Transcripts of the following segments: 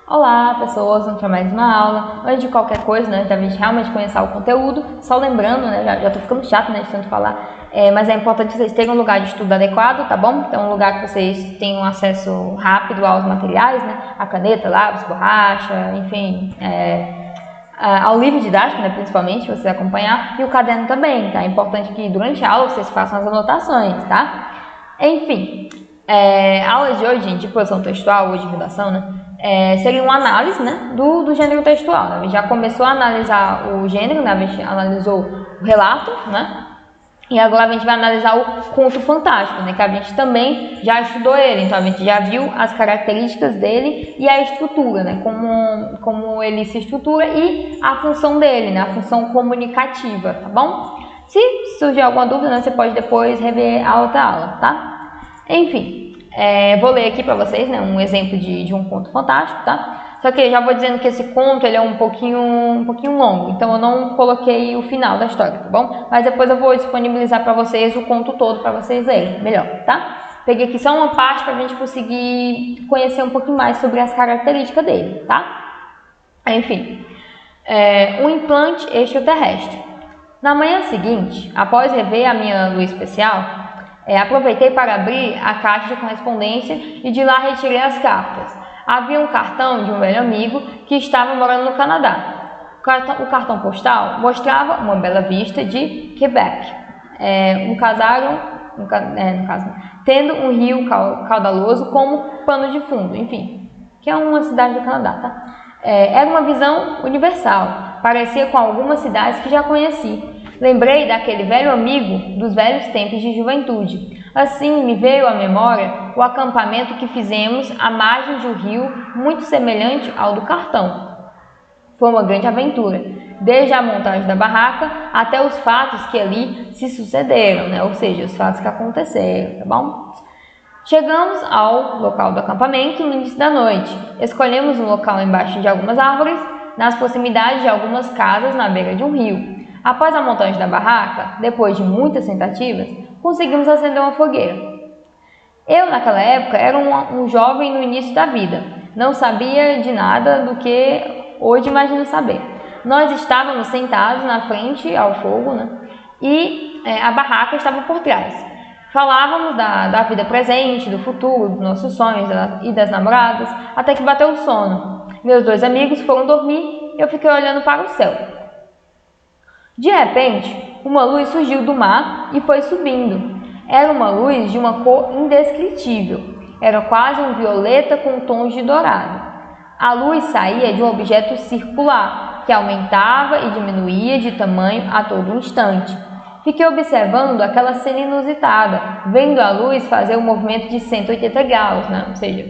Olá, pessoas, vamos para mais uma aula. Antes de qualquer coisa, né, da gente realmente conhecer o conteúdo, só lembrando, né, já tô ficando chato, né, de tanto falar, mas é importante vocês terem um lugar de estudo adequado, tá bom? Então, um lugar que vocês tenham acesso rápido aos materiais, né, a caneta, lápis, borracha, enfim, ao livro didático, né, principalmente, vocês acompanhar, e o caderno também, tá? É importante que durante a aula vocês façam as anotações, tá? Enfim, a aula de hoje, gente, de produção textual ou de redação, né, seria uma análise, né, do gênero textual. Né? A gente já começou a analisar o gênero, né? A gente analisou o relato, né? E agora a gente vai analisar o conto fantástico, né? Que a gente também já estudou ele, então a gente já viu as características dele e a estrutura, né? Como ele se estrutura e a função dele, né? A função comunicativa, tá bom? Se surgir alguma dúvida, né, você pode depois rever a outra aula, tá? Enfim, vou ler aqui para vocês, né, um exemplo de um conto fantástico, tá? Só que já vou dizendo que esse conto ele é um pouquinho longo, então eu não coloquei o final da história, tá bom? Mas depois eu vou disponibilizar para vocês o conto todo para vocês lerem melhor, tá? Peguei aqui só uma parte para a gente conseguir conhecer um pouquinho mais sobre as características dele, tá? Enfim, um implante extraterrestre. Na manhã seguinte, após rever a minha lua especial, aproveitei para abrir a caixa de correspondência e de lá retirei as cartas. Havia um cartão de um velho amigo que estava morando no Canadá. O cartão postal mostrava uma bela vista de Quebec. Tendo um rio caudaloso como pano de fundo, enfim, que é uma cidade do Canadá, tá? Era uma visão universal, parecia com algumas cidades que já conheci. Lembrei daquele velho amigo dos velhos tempos de juventude. Assim me veio à memória o acampamento que fizemos à margem de um rio muito semelhante ao do cartão. Foi uma grande aventura, desde a montagem da barraca até os fatos que ali se sucederam, né? Ou seja, os fatos que aconteceram, tá bom? Chegamos ao local do acampamento no início da noite. Escolhemos um local embaixo de algumas árvores, nas proximidades de algumas casas na beira de um rio. Após a montagem da barraca, depois de muitas tentativas, conseguimos acender uma fogueira. Eu, naquela época, era um jovem no início da vida. Não sabia de nada do que hoje imagino saber. Nós estávamos sentados na frente ao fogo, né? E a barraca estava por trás. Falávamos da vida presente, do futuro, dos nossos sonhos e das namoradas, até que bateu o sono. Meus dois amigos foram dormir e eu fiquei olhando para o céu. De repente, uma luz surgiu do mar e foi subindo. Era uma luz de uma cor indescritível. Era quase um violeta com tons de dourado. A luz saía de um objeto circular, que aumentava e diminuía de tamanho a todo instante. Fiquei observando aquela cena inusitada, vendo a luz fazer um movimento de 180 graus, né? Ou seja,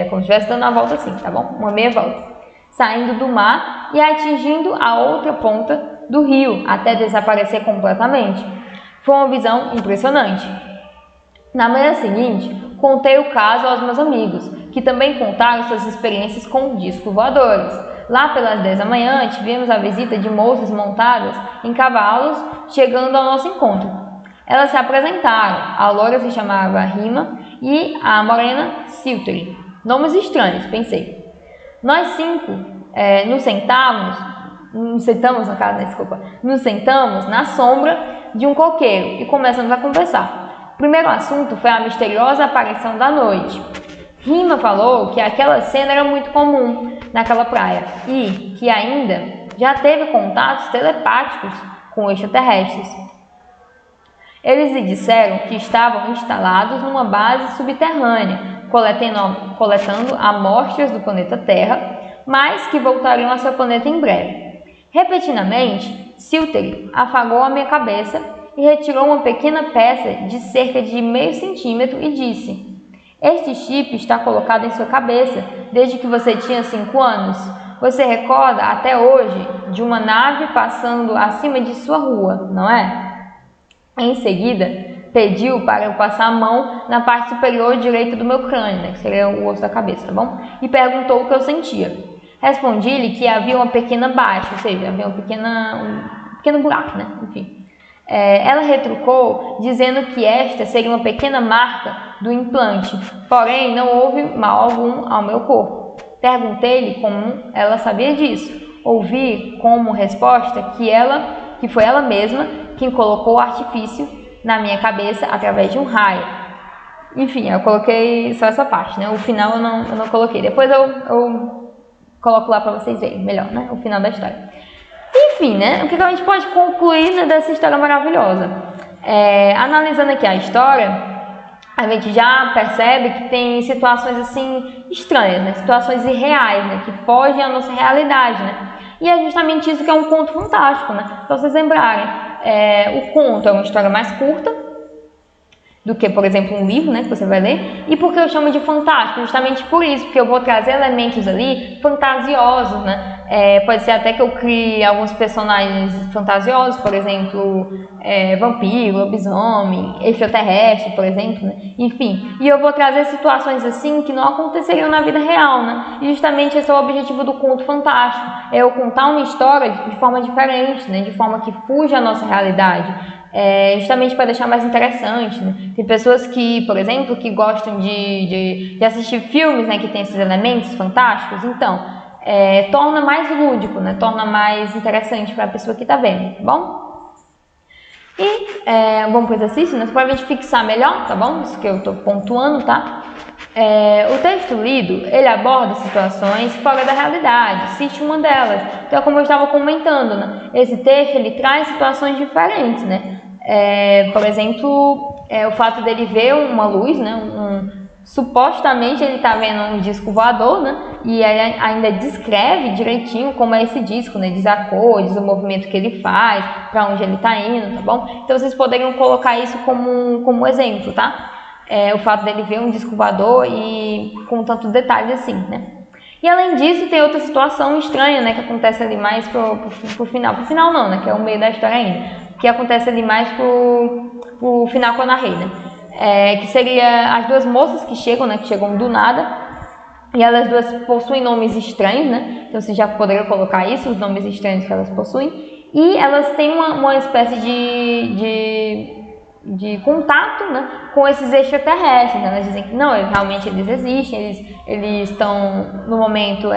como se estivesse dando uma volta assim, tá bom? Uma meia volta. Saindo do mar e atingindo a outra ponta do rio, até desaparecer completamente. Foi uma visão impressionante. Na manhã seguinte, contei o caso aos meus amigos, que também contaram suas experiências com discos voadores. Lá pelas 10 da manhã, tivemos a visita de moças montadas em cavalos chegando ao nosso encontro. Elas se apresentaram. A loura se chamava Rima e a morena Silteri. Nomes estranhos, pensei. Nós 5 nos sentamos na sombra de um coqueiro e começamos a conversar. O primeiro assunto foi a misteriosa aparição da noite. Rima falou que aquela cena era muito comum naquela praia e que ainda já teve contatos telepáticos com extraterrestres. Eles lhe disseram que estavam instalados numa base subterrânea, coletando amostras do planeta Terra, mas que voltariam a seu planeta em breve. Repentinamente, Silteri afagou a minha cabeça e retirou uma pequena peça de cerca de meio centímetro e disse: "Este chip está colocado em sua cabeça desde que você tinha 5 anos. Você recorda até hoje de uma nave passando acima de sua rua, não é?" Em seguida, pediu para eu passar a mão na parte superior direita do meu crânio, né, que seria o osso da cabeça, tá bom? E perguntou o que eu sentia. Respondi-lhe que havia uma pequena baixa, ou seja, havia um pequeno buraco, né? Enfim. Ela retrucou, dizendo que esta seria uma pequena marca do implante, porém não houve mal algum ao meu corpo. Perguntei-lhe como ela sabia disso. Ouvi como resposta que foi ela mesma quem colocou o artifício na minha cabeça através de um raio. Enfim, eu coloquei só essa parte, né? O final eu não coloquei. Depois eu coloco lá para vocês verem melhor, né? O final da história. Enfim, né? O que a gente pode concluir, né, dessa história maravilhosa? Analisando aqui a história, a gente já percebe que tem situações assim estranhas, né? Situações irreais, né? Que fogem à nossa realidade, né? E é justamente isso que é um conto fantástico, né? Para vocês lembrarem, o conto é uma história mais curta do que, por exemplo, um livro, né, que você vai ler. E por que eu chamo de fantástico? Justamente por isso, porque eu vou trazer elementos ali fantasiosos, né? Pode ser até que eu crie alguns personagens fantasiosos, por exemplo, vampiro, lobisomem, extraterrestre, por exemplo, né? Enfim, e eu vou trazer situações assim que não aconteceriam na vida real, né? E justamente esse é o objetivo do conto fantástico, é eu contar uma história de forma diferente, né? De forma que fuja à nossa realidade. Justamente para deixar mais interessante, né? Tem pessoas que, por exemplo, que gostam de assistir filmes, né, que tem esses elementos fantásticos, então torna mais lúdico, né? Torna mais interessante para a pessoa que está vendo, tá bom? E vamos para o exercício, né? Para a gente fixar melhor, tá bom? Isso que eu estou pontuando, tá? O texto lido, ele aborda situações fora da realidade, cite uma delas. Então, como eu estava comentando, né? Esse texto, ele traz situações diferentes, né? Por exemplo, o fato dele ver uma luz, né? Supostamente ele está vendo um disco voador, né? E ele ainda descreve direitinho como é esse disco, né? Diz a cor, diz o movimento que ele faz, para onde ele está indo, tá bom? Então vocês poderiam colocar isso como exemplo, tá? O fato dele ver um disco voador e com tantos detalhes assim, né? E além disso, tem outra situação estranha, né? Que acontece ali mais pro final. Pro final não, né? Que é o meio da história ainda. Que acontece ali mais pro final que eu narrei, né? Que seria as duas moças que chegam, né? Que chegam do nada. E elas duas possuem nomes estranhos, né? Então você já poderia colocar isso, os nomes estranhos que elas possuem. E elas têm uma espécie de contato, né, com esses extraterrestres, né? Elas dizem que não, realmente eles existem, eles estão no momento,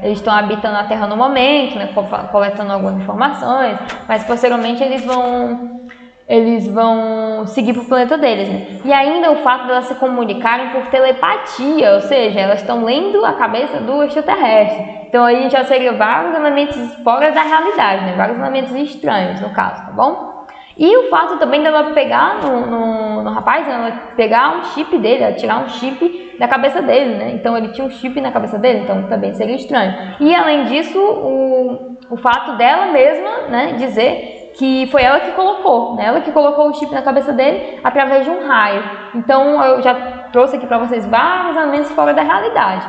eles estão habitando a Terra no momento, né, coletando algumas informações, mas posteriormente eles vão seguir para o planeta deles, né? E ainda o fato de elas se comunicarem por telepatia, ou seja, elas estão lendo a cabeça do extraterrestre. Então aí já seria vários elementos fora da realidade, né? Vários elementos estranhos no caso, tá bom? E o fato também dela pegar no rapaz, né, ela pegar um chip dele, ela tirar um chip da cabeça dele, né? Então ele tinha um chip na cabeça dele, então também seria estranho. E além disso, o fato dela mesma, né, dizer que foi ela que colocou, né? Ela que colocou o chip na cabeça dele através de um raio. Então eu já trouxe aqui para vocês vários elementos fora da realidade.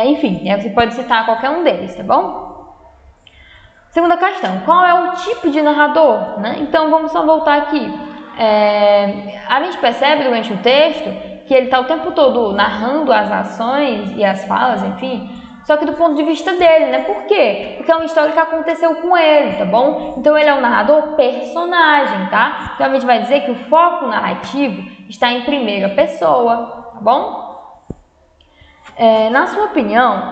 Enfim, você pode citar qualquer um deles, tá bom? Segunda questão, qual é o tipo de narrador, né? Então vamos só voltar aqui. A gente percebe durante o texto que ele está o tempo todo narrando as ações e as falas, enfim, só que do ponto de vista dele, né? Por quê? Porque é uma história que aconteceu com ele, tá bom? Então ele é um narrador personagem, tá? Então a gente vai dizer que o foco narrativo está em primeira pessoa, tá bom? Na sua opinião,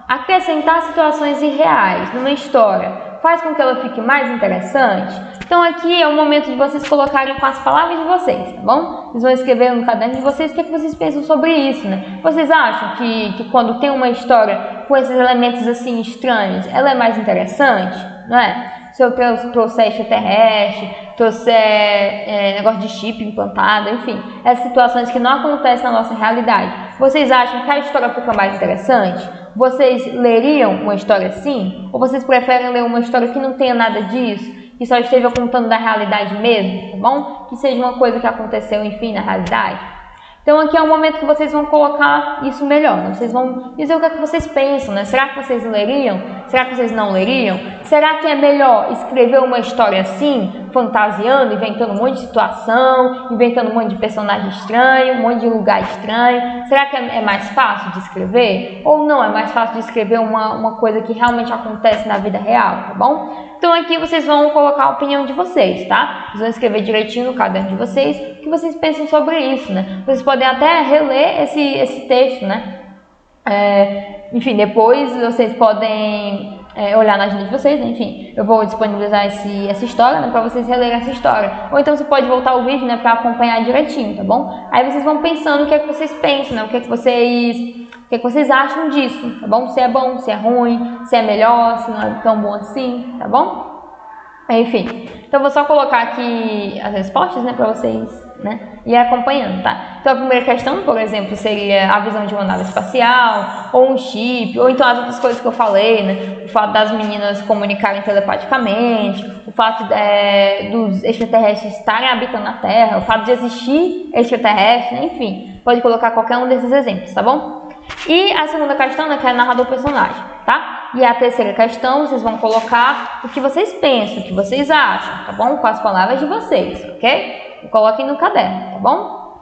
acrescentar situações irreais numa história faz com que ela fique mais interessante? Então aqui é o momento de vocês colocarem com as palavras de vocês, tá bom? Vocês vão escrever no caderno de vocês o que vocês pensam sobre isso, né? Vocês acham que quando tem uma história com esses elementos assim estranhos, ela é mais interessante, não é? Se eu trouxer extraterrestre, trouxer negócio de chip implantado, enfim, essas situações que não acontecem na nossa realidade, vocês acham que a história fica mais interessante? Vocês leriam uma história assim? Ou vocês preferem ler uma história que não tenha nada disso, que só esteja contando da realidade mesmo, tá bom? Que seja uma coisa que aconteceu, enfim, na realidade? Então aqui é o momento que vocês vão colocar isso melhor, né? Vocês vão dizer o que é que vocês pensam, né? Será que vocês leriam? Será que vocês não leriam? Será que é melhor escrever uma história assim, fantasiando, inventando um monte de situação, inventando um monte de personagem estranho, um monte de lugar estranho? Será que é mais fácil de escrever? Ou não, é mais fácil de escrever uma coisa que realmente acontece na vida real, tá bom? Então aqui vocês vão colocar a opinião de vocês, tá? Vocês vão escrever direitinho no caderno de vocês o que vocês pensam sobre isso, né? Vocês podem até reler esse texto, né? Enfim, depois vocês podem olhar na agenda de vocês, né? Enfim, eu vou disponibilizar essa história, né, para vocês relerem essa história. Ou então você pode voltar o vídeo, né, para acompanhar direitinho, tá bom? Aí vocês vão pensando o que é que vocês pensam, né? O que é que vocês acham disso, tá bom? Se é bom, se é ruim, se é melhor, se não é tão bom assim, tá bom? Enfim, então eu vou só colocar aqui as respostas, né, para vocês, né, ir acompanhando, tá? Então a primeira questão, por exemplo, seria a visão de uma nave espacial, ou um chip, ou então as outras coisas que eu falei, né, o fato das meninas comunicarem telepaticamente, o fato dos extraterrestres estarem habitando a Terra, o fato de existir extraterrestre, né, enfim, pode colocar qualquer um desses exemplos, tá bom? E a segunda questão, né, que é narrador personagem, tá? E a terceira questão, vocês vão colocar o que vocês pensam, o que vocês acham, tá bom? Com as palavras de vocês, ok? Coloquem no caderno, tá bom?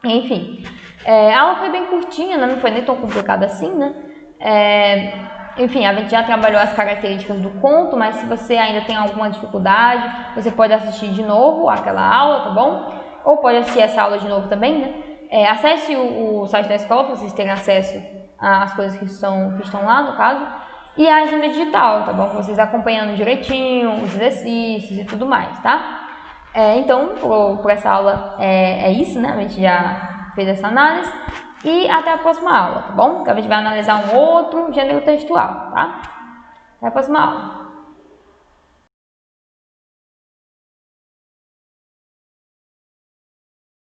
Enfim, a aula foi bem curtinha, né? Não foi nem tão complicada assim, né? Enfim, a gente já trabalhou as características do conto, mas se você ainda tem alguma dificuldade, você pode assistir de novo aquela aula, tá bom? Ou pode assistir essa aula de novo também, né? Acesse o site da escola para vocês terem acesso às coisas que estão lá, no caso. E a agenda digital, tá bom? Vocês acompanhando direitinho, os exercícios e tudo mais, tá? Então, por essa aula é isso, né? A gente já fez essa análise. E até a próxima aula, tá bom? Então a gente vai analisar um outro gênero textual, tá? Até a próxima aula.